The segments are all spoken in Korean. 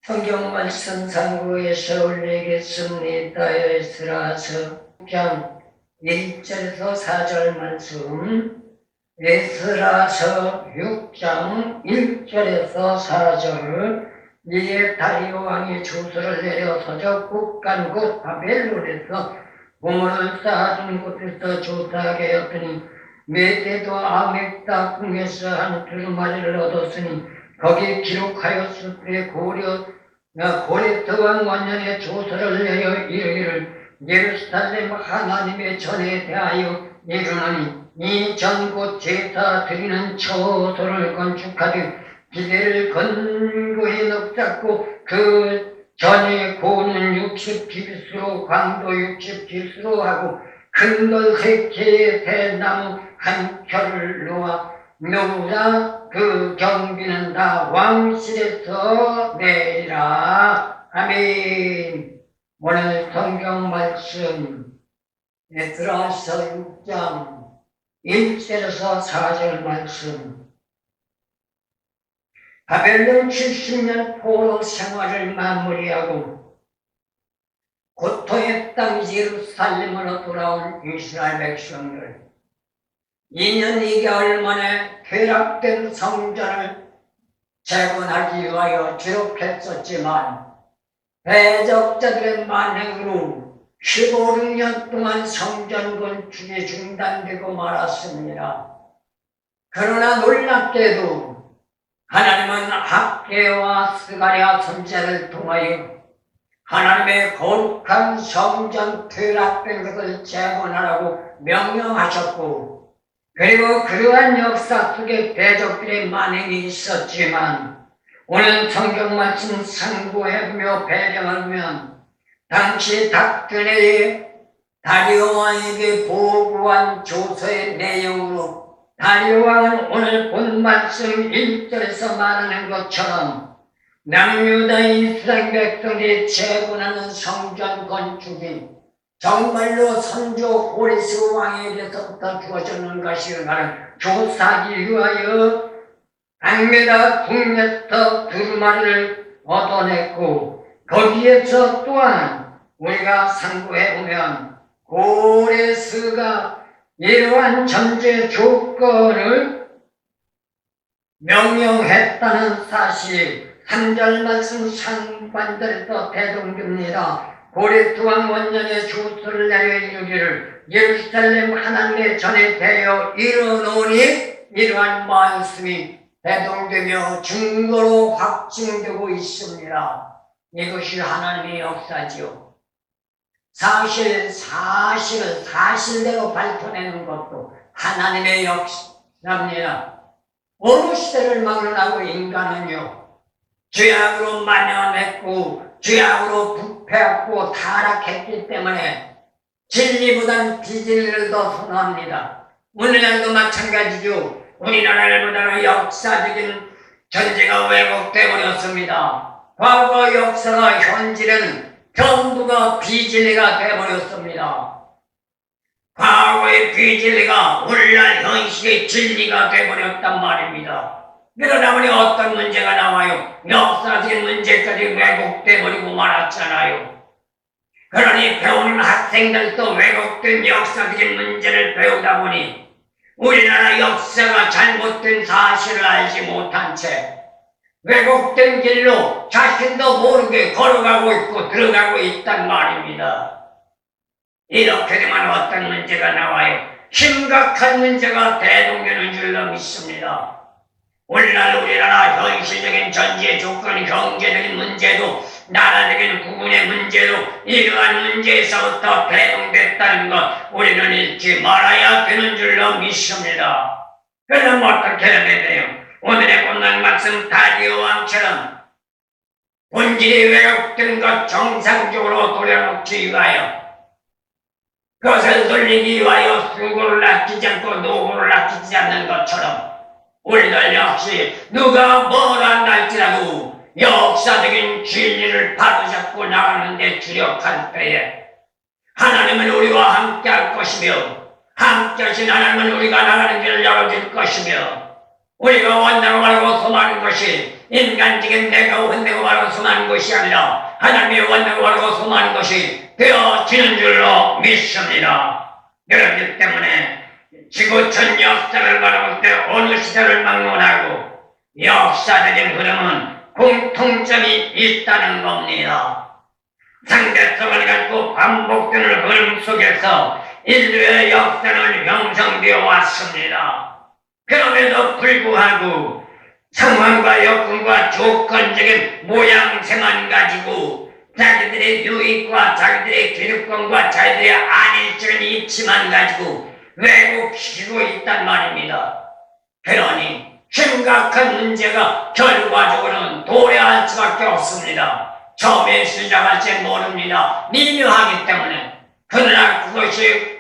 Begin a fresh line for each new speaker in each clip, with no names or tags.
성경 말씀 상고에서 올리겠습니다. 에스라서 6장 1절에서 4절 말씀. 에스라서 6장 1절에서 4절. 이에 다리오 왕이 주소를 내려 서적 국간 곧 바벨론에서 보물을 쌓아둔 곳에서 조사하게 하였더니 메대도 아멕다 궁에서 한 두루마리를 얻었으니 거기 기록하였을 때 고레스 왕 원년에 조서를 내려 이르기를 예루살렘 하나님의 전에 대하여 이르노니 이 전 곧 제사 드리는 처소를 건축하되 기대를 건고히 넉잡고 그 전에 고는 60비스로 광도 60비스로 하고 큰 걸 3개의 대나무 한 켤을 놓아 노라 그 경비는 다 왕실에서 내리라. 아멘. 오늘 성경 말씀 에스라서 6장 1절에서 4절 말씀. 바벨론 70년 포로 생활을 마무리하고 고통의 땅 예루살렘으로 돌아온 이스라엘 백성들, 2년 2개월 만에 퇴락된 성전을 재건하기 위하여 기록했었지만 배적자들의 만행으로 15년 동안 성전 건축이 중단되고 말았습니다. 그러나 놀랍게도 하나님은 학개와 스가랴 선지자를 통하여 하나님의 거룩한 성전 퇴락된 것을 재건하라고 명령하셨고, 그리고 그러한 역사 속에 대적들의 만행이 있었지만 오늘 성경 말씀 상고해보며 배경하면 당시 박근혜의 다리오 왕에게 보고한 조서의 내용으로 다리오 왕은 오늘 본 말씀 1절에서 말하는 것처럼 남유다 이스라엘 백성들이 재건하는 성전 건축이 정말로 선조 고레스 왕에게서부터 주어졌는 것이라는 조사하기 위하여 악메다 궁에서 두루마리를 얻어냈고, 거기에서 또한 우리가 상고해보면 고레스가 이러한 전제 조건을 명령했다는 사실 3절 말씀 상반절에서 대동됩니다. 고레스 왕 원년에 조서를 내려 이르기를 예루살렘 하나님의 전에 대하여 이르노니 이러한 말씀이 대동되며 증거로 확증되고 있습니다. 이것이 하나님의 역사지요. 사실대로 밝혀내는 것도 하나님의 역사입니다. 어느 시대를 막론하고 인간은요, 죄악으로 만연했고 죄악으로 부패하고 타락했기 때문에 진리보다는 비진리를 더 선호합니다. 오늘날도 마찬가지죠. 우리나라보다는 역사적인 전제가 왜곡되어 버렸습니다. 과거 역사가 현실은 전부가 비진리가 되어버렸습니다. 과거의 비진리가 오늘날 현실의 진리가 되어버렸단 말입니다. 그러다 보니 어떤 문제가 나와요? 역사적인 문제까지 왜곡돼버리고 말았잖아요. 그러니 배우는 학생들도 왜곡된 역사적인 문제를 배우다 보니 우리나라 역사가 잘못된 사실을 알지 못한 채 왜곡된 길로 자신도 모르게 걸어가고 있고 들어가고 있단 말입니다. 이렇게 되면 어떤 문제가 나와요? 심각한 문제가 대동되는 줄로 믿습니다. 오늘날 우리나라 현실적인 전제 조건, 경제적인 문제도, 나라적인 구분의 문제도 이러한 문제에서부터 대동됐다는 것 우리는 잊지 말아야 되는 줄로 믿습니다. 그럼 어떻게 해야 되나요? 오늘의 본문 말씀 다리오 왕처럼 본질이 왜곡된 것 정상적으로 돌려놓기 위하여, 그것을 돌리기 위하여 수고를 아끼지 않고 노고를 아끼지 않는 것처럼 우리들 역시 누가 뭐라 한다 할지라도 역사적인 진리를 바로잡고 나가는 데 주력할 때에 하나님은 우리와 함께 할 것이며, 함께 하신 하나님은 우리가 나가는 길을 열어줄 것이며, 우리가 원하고 말고 소망하는 것이 인간적인 내가 원내고 바라고 소망하는 것이 아니라 하나님이 원내고 바라고 소망하는 것이 되어지는 줄로 믿습니다. 그렇기 때문에 지구촌 역사를 바라볼 때 어느 시대를 막론하고 역사적인 흐름은 공통점이 있다는 겁니다. 상대성을 갖고 반복되는 흐름 속에서 인류의 역사는 형성되어 왔습니다. 그럼에도 불구하고 상황과 여건과 조건적인 모양새만 가지고 자기들의 유익과 자기들의 기득권과 자기들의 안일적인 이치만 가지고 왜곡시키고 있단 말입니다. 그러니 심각한 문제가 결과적으로는 도래할 수밖에 없습니다. 처음에 시작할지 모릅니다. 미묘하기 때문에. 그러나 그것이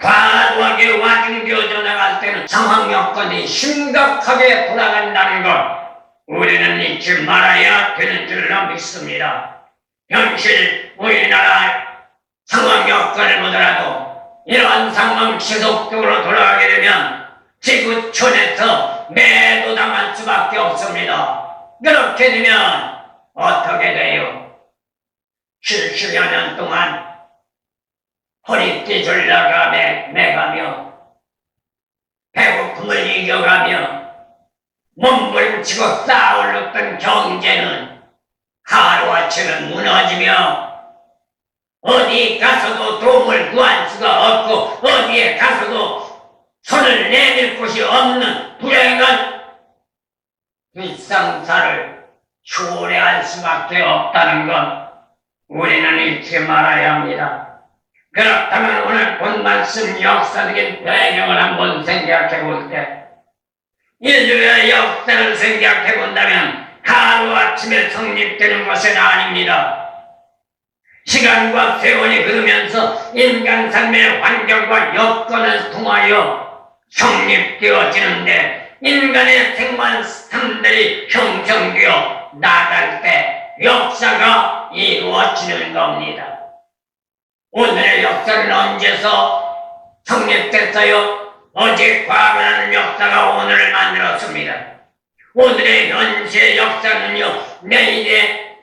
과도하게 와중되어져 나갈 때는 상황 여건이 심각하게 돌아간다는 것 우리는 잊지 말아야 되는 줄로 믿습니다. 현실 우리나라 상황 여건을 보더라도 이러한 상황 지속적으로 돌아가게 되면 지구촌에서 매도당할 수밖에 없습니다. 그렇게 되면 어떻게 돼요? 70여 년 동안 허리띠 졸라가 매가며 배고픔을 이겨가며 몸부림치고 쌓아올렸던 경제는 하루아침에 무너지며 어디 가서도 도움을 구할 수가 없고 어디에 가서도 손을 내밀 곳이 없는 불행한 뒷상사를 초래할 수밖에 없다는 건 우리는 잊지 말아야 합니다. 그렇다면 오늘 본 말씀 역사적인 배경을 한번 생각해 볼 때 인류의 역사를 생각해 본다면 하루아침에 성립되는 것은 아닙니다. 시간과 세월이 흐르면서 인간 삶의 환경과 여건을 통하여 성립되어지는데 인간의 생활 스타일들이 형성되어 나갈 때 역사가 이루어지는 겁니다. 오늘의 역사는 언제서 성립됐어요? 어제 과거라는 역사가 오늘을 만들었습니다. 오늘의 현재 역사는요, 내일의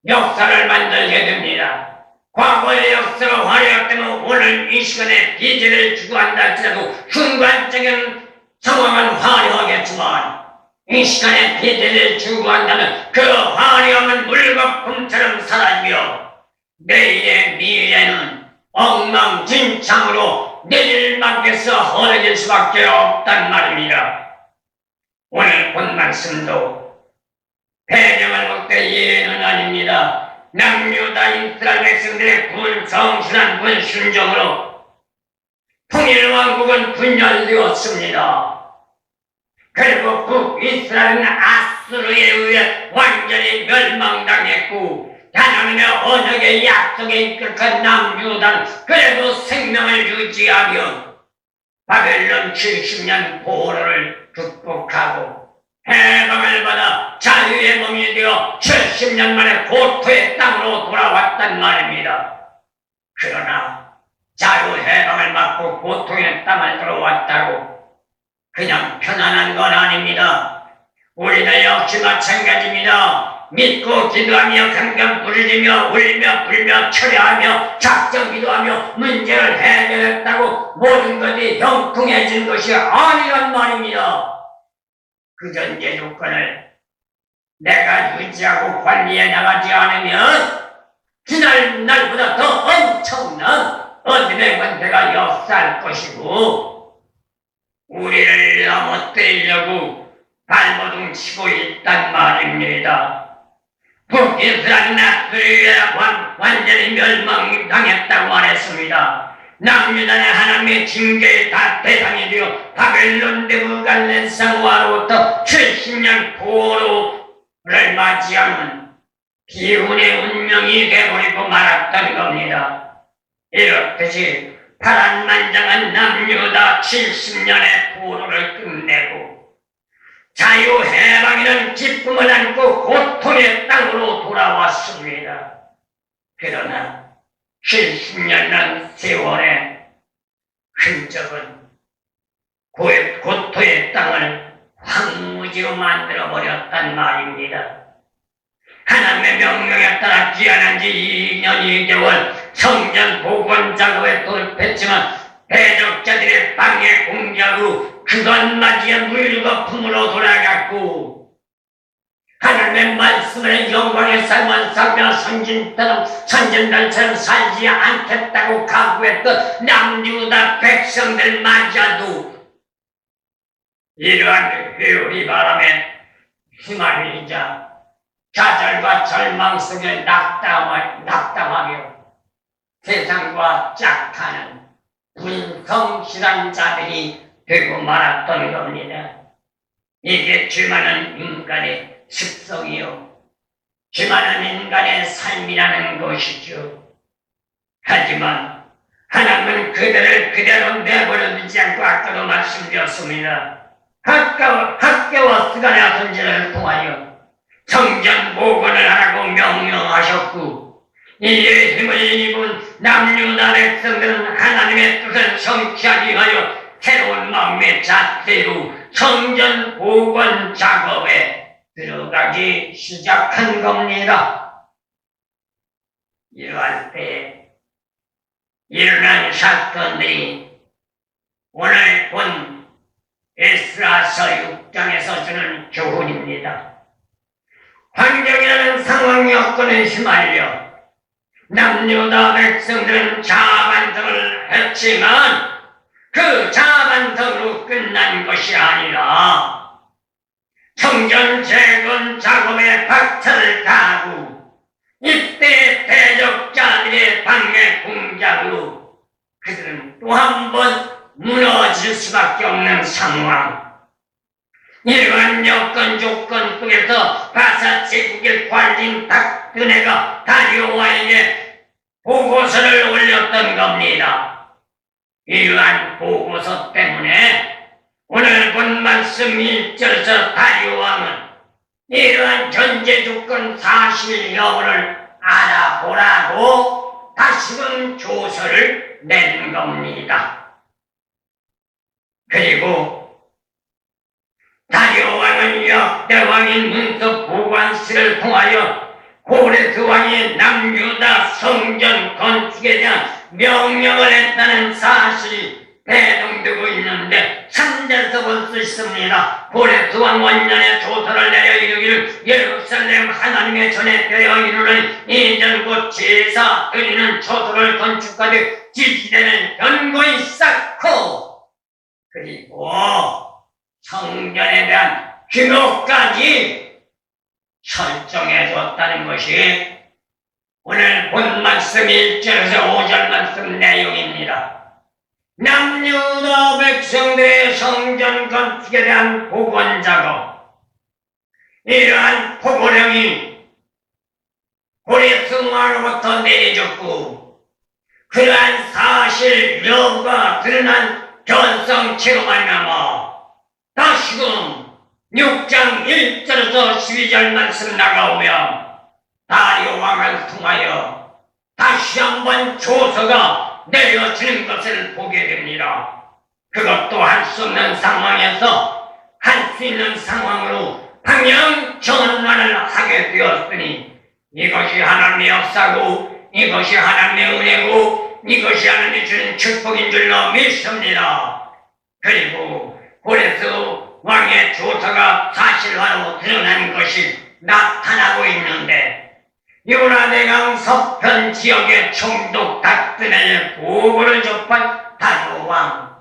역사를 만들게 됩니다. 과거의 역사가 화려했다면 오늘 이 시간에 비제를 주고한다 할지라도 순간적인 상황은 화려하겠지만 이 시간에 비제를 주고한다면 그 화려함은 물거품처럼 사라지며 내일의 미래는 엉망진창으로 내일막에서 허해질 수밖에 없단 말입니다. 오늘 본 말씀도 배경을 볼 때 예는 아닙니다. 남유다 이스라엘 백성들의 불성실한 불순종으로 통일왕국은 분열되었습니다. 그리고 북이스라엘은 아수르에 의해 완전히 멸망당했고 하나님의 언약의 약속에 이끌한 남유다는 그래도 생명을 유지하며 바벨론 70년 포로를 극복하고 해방을 받아 자유의 몸이 되어 70년 만에 고토의 땅으로 돌아왔단 말입니다. 그러나 자유 해방을 받고 고토의 땅을 들어왔다고 그냥 편안한 건 아닙니다. 우리들 역시 마찬가지입니다. 믿고 기도하며 강경 부르짖며 울며 불며 철회하며 작정 기도하며 문제를 해결했다고 모든 것이 형통해진 것이 아니란 말입니다. 그 전제 조건을 내가 유지하고 관리해 나가지 않으면 지난 날보다 더 엄청난 어둠의 권세가 역사할 것이고 우리를 넘어뜨리려고 발버둥 치고 있단 말입니다. 북이스라엘 나스르에 완전히 멸망당했다고 말했습니다. 남유다의 하나님의 징계의 다 대상이 되어 바벨론 느부갓네살로부터 70년 포로를 맞이하는 비운의 운명이 되어버리고 말았던 겁니다. 이렇듯이 파란만장한 남유다 70년의 포로를 끝내고 자유해방이라는 기쁨을 안고 고통의 땅으로 돌아왔습니다. 그러나 70년간 세월의 흔적은 고토의 땅을 황무지로 만들어버렸단 말입니다. 하나님의 명령에 따라 귀환한 지 2년 2개월 성전 복원 작업에 돌입했지만 대적자들의 방해 공작으로 그것마저의 물거품으로 돌아갔고 하나님의 말씀을 영광의 삶을 살며 선진들처럼 살지 않겠다고 각오했던 남유다 백성들마저도 이러한 회오리 바람에 휘말리자 좌절과 절망 속에 낙담하며 세상과 짝하는 불성실한 자들이 되고 말았던 겁니다. 이게 죄 많은 인간의 습성이요, 죄 많은 인간의 삶이라는 것이죠. 하지만 하나님은 그들을 그대로 내버려 두지 않고 아까도 말씀드렸습니다. 학교와 스가랴 선지자를 통하여 성전 복원을 하라고 명령하셨고 이에 힘을 입은 남유다 백성들은 하나님의 뜻을 성취하기 위하여 새로운 마음의 자세로 성전 복원 작업에 들어가기 시작한 겁니다. 이러할 때 일어난 사건들이 오늘 본 에스라서 6장에서 주는 교훈입니다. 환경이라는 상황 여건에 휘말려 남유다 백성들은 자만성을 했지만 그 자만성으로 끝난 것이 아니라 성전 재건 작업에 박차를 가하고 이때 대적자들의 방해 공작으로 그들은 또 한 번 무너질 수밖에 없는 상황. 이러한 여건 조건 속에서 바사 제국의 관린 닥드네가 다리오와에게 보고서를 올렸던 겁니다. 이러한 보고서 때문에 오늘 본 말씀 1절에서 다리오 왕은 이러한 전제 조건 사실 여부를 알아보라고 다시금 조서를 낸 겁니다. 그리고 다리오 왕은 역대 왕인 문서 보관실을 통하여 고레스 왕이 남유다 성전 건축에 대한 명령을 했다는 사실이 대동되고 있는데 3절에서 볼 수 있습니다. 고레스 왕 원년에 조서를 내려 이르기를 예루살렘 하나님의 전에 되어 이르는 이전 곧 제사 드리는 초소를 건축하되 지지되는 견고히 쌓고 그리고 성전에 대한 규모까지 설정해줬다는 것이 오늘 본 말씀 1절에서 5절 말씀 내용입니다. 남유다 백성들의 성전 건축에 대한 복원 작업, 이러한 포고령이 고레스 왕으로부터 내려졌고 그러한 사실 여부가 드러난 견성체로 말미암아 다시금 6장 1절에서 12절 말씀 나가오면 다리오 왕을 통하여 다시 한번 조서가 내려지는 것을 보게 됩니다. 그것도 할 수 없는 상황에서 할 수 있는 상황으로 방향 전환을 하게 되었으니 이것이 하나님의 역사고 이것이 하나님의 은혜고 이것이 하나님이 주는 축복인 줄로 믿습니다. 그리고 고레스 왕의 조서가 사실화로 드러난 것이 나타나고 있는데 요나대강 서편 지역의 총독 닥드네의 보고를 접한 다리오 왕,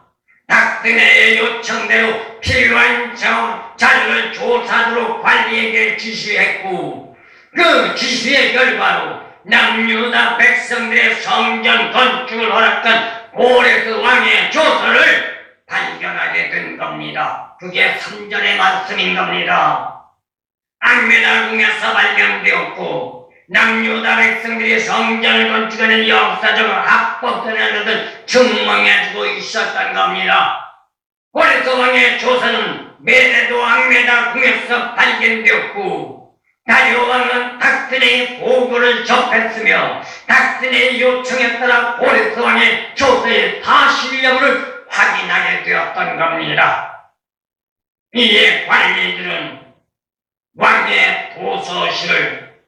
닥드네의 요청대로 필요한 자료를 조사하도록 관리에게 지시했고 그 지시의 결과로 남유다 백성들의 성전 건축을 허락한 고레스 왕의 조서를 발견하게 된 겁니다. 그게 3절의 말씀인 겁니다. 악메달궁에서 발견되었고 남유다 백성들이 성전을 건축하는 역사적 합법선을 증명해주고 있었던 겁니다. 고레스 왕의 조서는 메레도 악메달궁에서 발견되었고 다리오 왕은 닥드네의 보고를 접했으며 닥드네의 요청에 따라 고레스 왕의 조서의 사실 여부를 확인하게 되었던 겁니다. 이에 관리들은 왕의 도서실을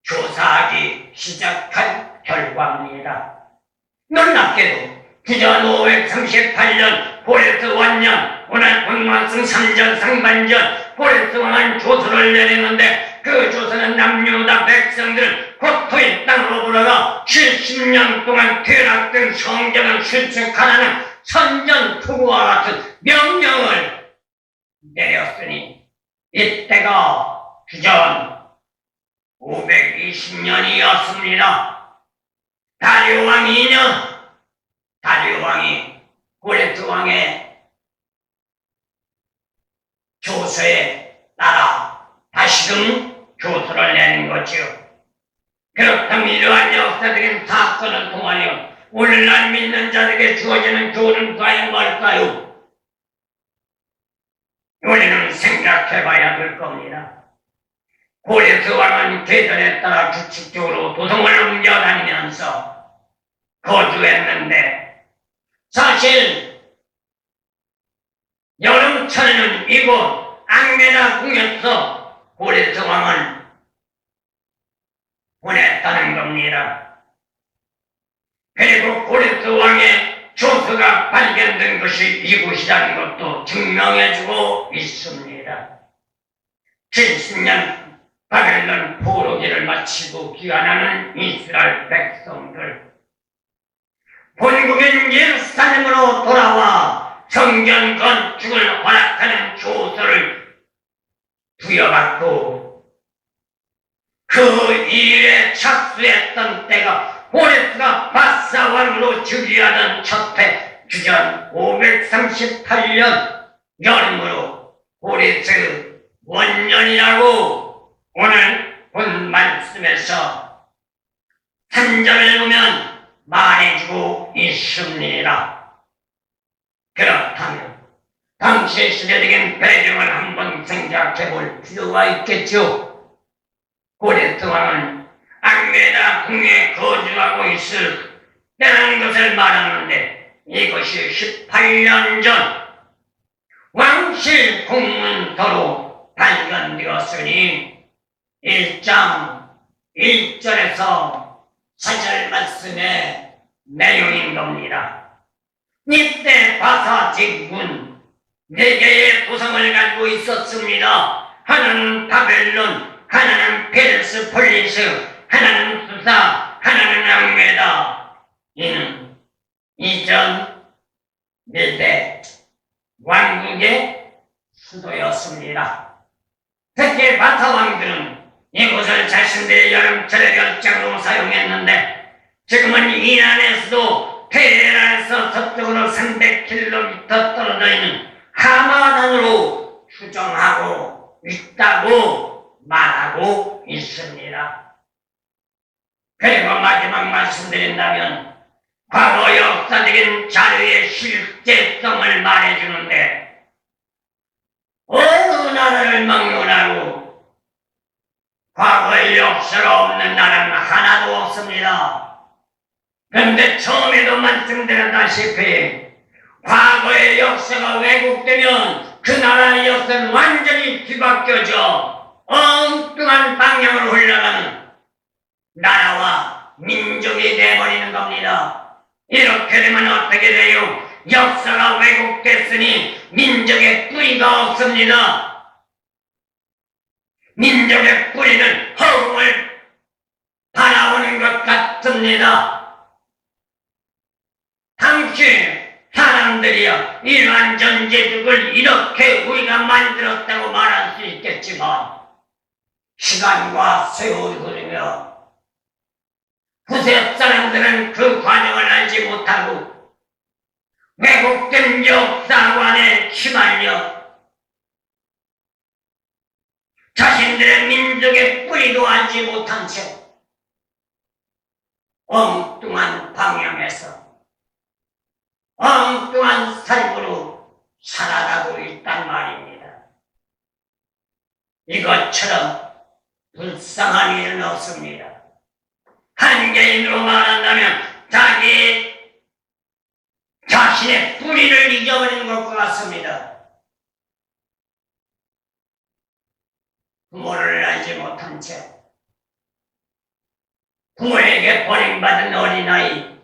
조사하기 시작한 결과입니다. 놀랍게도 주전 538년 고레스 원년 오늘 본만승 3전 상반전 고레스 왕은 조서를 내리는데 그 조서는 남유다 백성들 고토의 땅으로 돌아가 70년 동안 퇴락된 성전을 수축하라는 선전투구와 같은 명령을 내렸으니 이때가 주전 520년이었습니다. 다리오 왕 2년 다리오 왕이 고레스 왕의 조서에 따라 다시금 조서를 내는 거지요. 그렇다면 이러한 역사적인 사건을 통하여 오늘날 믿는 자들에게 주어지는 교훈은 과연 뭘까요? 우리는 생각해봐야 될 겁니다. 고레스 왕은 계절에 따라 규칙적으로 도성을 옮겨다니면서 거주했는데 사실 여름철에는 이곳 앙메다 궁에서 고레스 왕은 보냈다는 겁니다. 그리고 고레스 왕의 조서가 발견된 것이 이곳이라는 것도 증명해주고 있습니다. 70년 바벨론 포로기를 마치고 귀환하는 이스라엘 백성들 본국인 예루살렘으로 돌아와 성전 건축을 허락하는 조서를 부여받고 그 일에 착수했던 때가 고레스가 바사 왕으로 즉위하던 첫해 주전 538년 여름으로 고레스 원년이라고 오늘 본 말씀에서 3절을 보면 말해주고 있습니다. 그렇다면 당시 시대적인 배경을 한번 생각해 볼 필요가 있겠죠. 고레스 왕은 앙메다 궁에 거주하고 있을 때라는 것을 말하는데 이것이 18년 전 왕실 공문서로 발견되었으니 1장 1절에서 4절 말씀의 내용인 겁니다. 이때 바사 제국은 4개의 도성을 가지고 있었습니다. 하나는 바벨론, 하나는 페르스폴리스, 하나는 수사, 하나는 앙메다. 이는 이전 밀대 왕국의 수도였습니다. 특히 바사 왕들은 이곳을 자신들의 여름철의 별장으로 사용했는데 지금은 이란에서도 테헤란에서 서쪽으로 300km 떨어져 있는 하마단으로 추정하고 있다고 말하고 있습니다. 그리고 마지막 말씀드린다면 과거 역사적인 자료의 실제성을 말해주는데 어느 나라를 막론하고 과거의 역사가 없는 나라는 하나도 없습니다. 그런데 처음에도 말씀드렸다시피 과거의 역사가 왜곡되면 그 나라의 역사는 완전히 뒤바뀌어져 엉뚱한 방향으로 흘러가는 나라와 민족이 되어버리는 겁니다. 이렇게 되면 어떻게 돼요? 역사가 왜곡됐으니 민족의 뿌리가 없습니다. 민족의 뿌리는 허공을 바라보는 것 같습니다. 당시 사람들이여 이러한 전제국을 이렇게 우리가 만들었다고 말할 수 있겠지만 시간과 세월이 흐르며 후세 사람들은 그 과정을 알지 못하고 왜곡된 역사관에 휘말려 자신들의 민족의 뿌리도 알지 못한 채 엉뚱한 방향에서 엉뚱한 삶으로 살아가고 있단 말입니다. 이것처럼 불쌍한 일은 없습니다. 한 개인으로 말한다면 자신의 뿌리를 잊어버리는 것과 같습니다. 부모를 알지 못한 채 부모에게 버림받은 어린아이,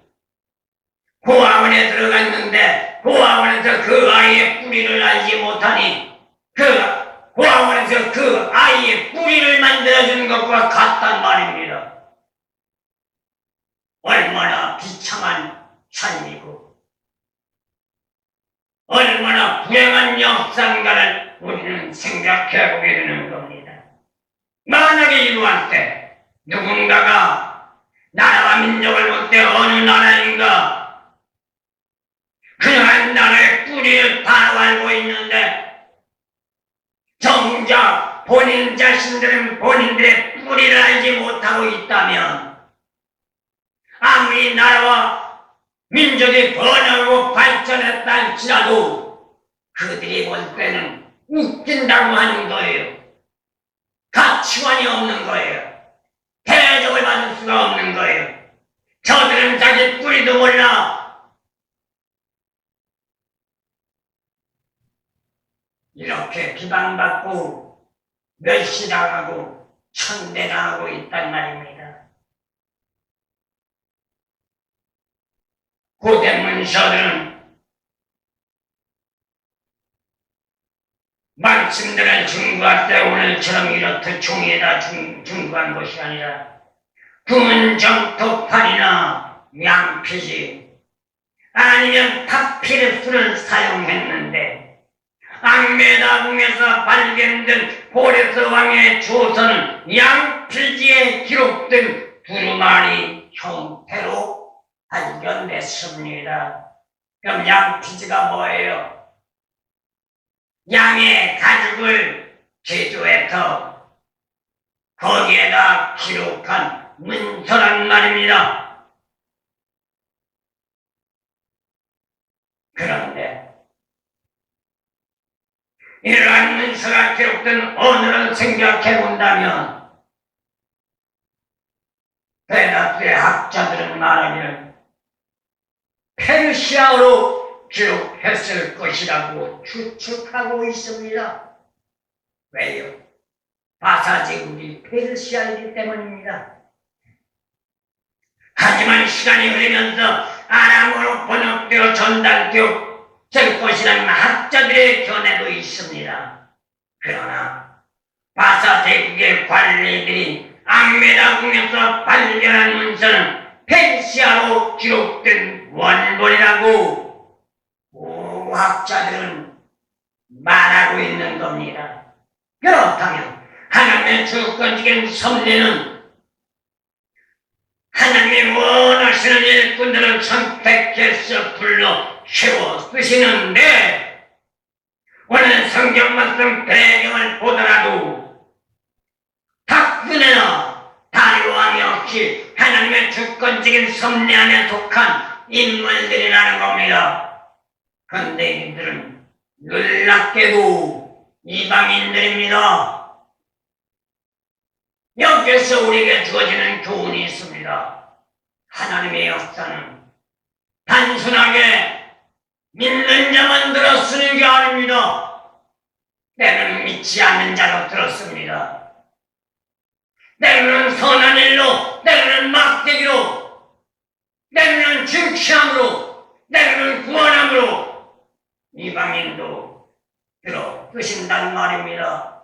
고아원에 들어갔는데 고아원에서 그 아이의 뿌리를 알지 못하니 그 고아원에서 그 아이의 뿌리를 만들어주는 것과 같단 말입니다. 얼마나 비참한 삶이고 얼마나 불행한 역사인가를 우리는 생각해 보게 되는 겁니다. 만약에 이러한 때 누군가가 나라와 민족을 볼 때 어느 나라인가 그러한 나라의 뿌리를 바로 알고 있는데 정작 본인 자신들은 본인들의 뿌리를 알지 못하고 있다면 아무리 나라와 민족이 번영하고 발전했다 할지라도 그들이 볼 때는 웃긴다고 하는 거예요. 가치관이 없는 거예요. 대접을 받을 수가 없는 거예요. 저들은 자기 뿌리도 몰라. 이렇게 비방받고 멸시당하고 천대당하고 있단 말입니다. 고대 문서들은 말씀들을 중구할 때 오늘처럼 이렇듯 종이에다 중구한 것이 아니라 구문 정토판이나 양피지 아니면 파피루스를 사용했는데 앙메다궁에서 발견된 고레스 왕의 조서는 양피지에 기록된 두루마리 형태로 발견됐습니다. 그럼 양피지가 뭐예요? 양의 가죽을 제조해서 거기에다 기록한 문서란 말입니다. 그런데 이러한 문서가 기록된 오늘을 생각해 본다면 대다수의 학자들은 말하기를 페르시아어로 기록했을 것이라고 추측하고 있습니다. 왜요? 바사제국이 페르시아이기 때문입니다. 하지만 시간이 흐르면서 아람어로 번역되어 전달되어 될 것이라는 학자들의 견해도 있습니다. 그러나 바사제국의 관리들이 앙메다궁에서 발견한 문서는 페르시아로 기록된 원본이라고 고고학자들은 말하고 있는 겁니다. 그렇다면 하나님의 주권적인 섭리는 하나님이 원하시는 일꾼들을 선택해서 불러 세워 쓰시는데 오늘 성경 말씀 배경을 보더라도 박근혜나 다리오 왕 역시 하나님의 주권적인 섭리 안에 속한 인물들이라는 겁니다. 그런데 이들은 놀랍게도 이방인들입니다. 여기서 우리에게 주어지는 교훈이 있습니다. 하나님의 역사는 단순하게 믿는 자만 들었으는 게 아닙니다. 때로는 믿지 않는 자도 들었습니다. 때로는 선한 일로, 때로는 막대기로, 때로는 증취함으로, 때로는 구원함으로 이방인도 들어 쓰신다는 말입니다.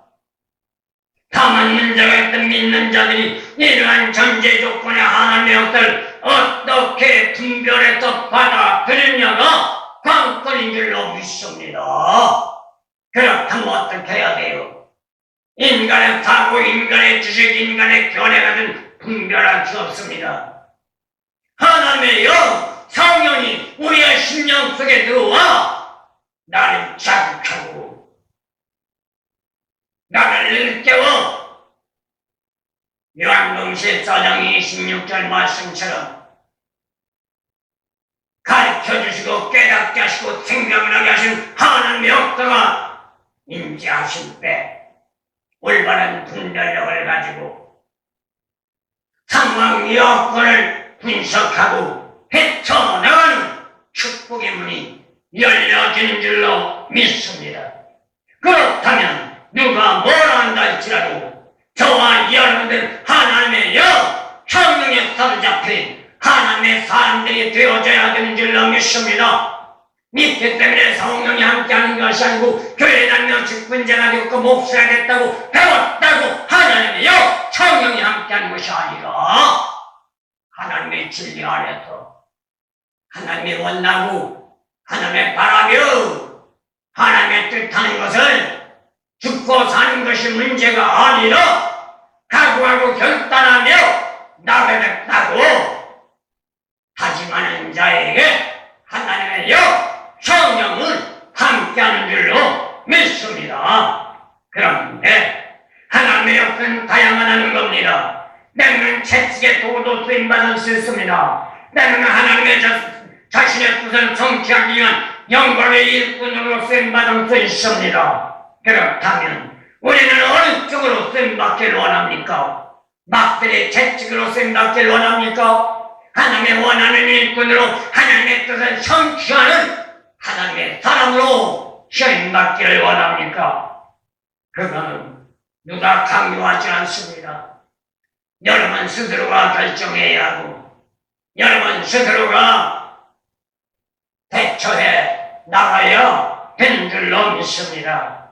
다만 문제가 있던 믿는 자들이 이러한 전제 조건의 하나님의 역사를 어떻게 분별해서 받아들였냐가 관건인 줄로 믿습니다. 그렇다면 어떻게 해야 돼요? 인간의 사고, 인간의 지식, 인간의 견해가 든 분별할 수 없습니다. 하나님의 영, 성령이 우리의 심령 속에 들어와 나를 자극하고 나를 일깨워 요한복음 14장 26절 말씀처럼 가르쳐주시고 깨닫게 하시고 생명을 하게 하신 하나님의 역사가 인지하실 때 올바른 분별력을 가지고 상황 여건을 분석하고 헤쳐나가는 축복의 문이 열려지는 줄로 믿습니다. 그렇다면 누가 뭐라 한다 할지라도 저와 여러분들 하나님의 성령에 사로잡힌 하나님의 사람들이 되어져야 되는 줄로 믿습니다. 믿기 때문에 성령이 함께하는 것이 아니고 교회 다니며 직분자가 되었고 목사가 됐다고 배웠다고 하나님의 성령이 함께하는 것이 아니라 하나님의 진리 안에서 하나님이 원하고 하나님의 바라며 하나님의 뜻하는 것을 죽고 사는 것이 문제가 아니라 각오하고 결단하며 나가겠다고 다짐하는 자에게 하나님의 성령은 함께하는 줄로 믿습니다. 그런데 하나님의 역사는 다양하다는 겁니다. 때로는 채찍의 도구도 쓰임받을 수 있습니다. 때로는 하나님의 자신의 뜻을 성취하기 위한 영광의 일꾼으로 쓰임받을 수 있습니다. 그렇다면 우리는 어느 쪽으로 쓰임받기를 원합니까? 막들의 채찍으로 쓰임받기를 원합니까? 하나님의 원하는 일꾼으로 하나님의 뜻을 성취하는 하나님의 사람으로 쓰임받기를 원합니까? 그거는 누가 강요하지 않습니다. 여러분 스스로가 결정해야 하고 여러분 스스로가 대처해 나가야 되는 줄로 믿습니다.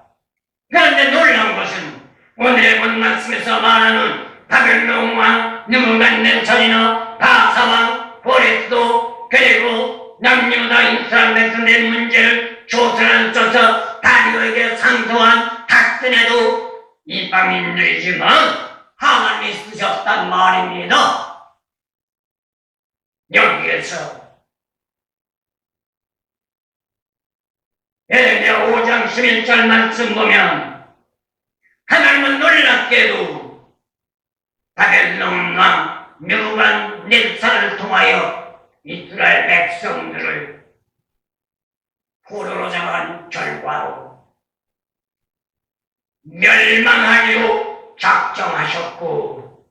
그런데 놀라운 것은 오늘의 본 말씀에서 말하는 바벨론 왕 느부갓네살이나 바사왕 고레스도 그리고 남유다 이스라엘 백성들의 문제를 조선을 써서 다리오에게 상소한 닥스네도 이방인들이지만 하나님이 쓰셨단 말입니다. 여기에서 에레미야 5장 11절 말씀 보면 하나님은 놀랍게도 바벨론 왕 느부갓네살을 통하여 이스라엘 백성들을 포로로 잡은 결과로 멸망하기로 작정하셨고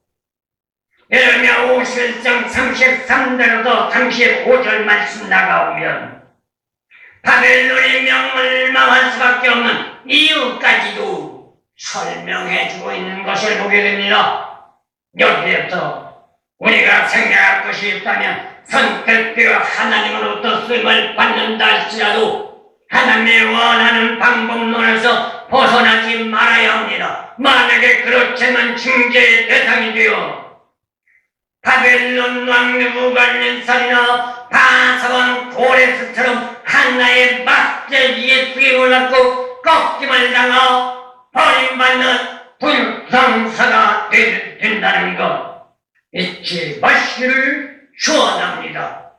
에레미야 51장 33절부터 35절 말씀 나가오면 바벨론이 멸망할 수밖에 없는 이유까지도 설명해주고 있는 것을 보게 됩니다. 여기에서 우리가 생각할 것이 있다면 선택되어 하나님으로부터 쓰임을 받는다 할지라도 하나님의 원하는 방법론에서 벗어나지 말아야 합니다. 만약에 그렇다면 징계의 대상이 되어 바벨론 왕 느부갓네살이나 바사왕 고레스처럼 하나의 막대기에 뒤에 올랐고 꺾임을 당하 버림받는 불상사가 된다는 것 잊지 마시기를 축원합니다.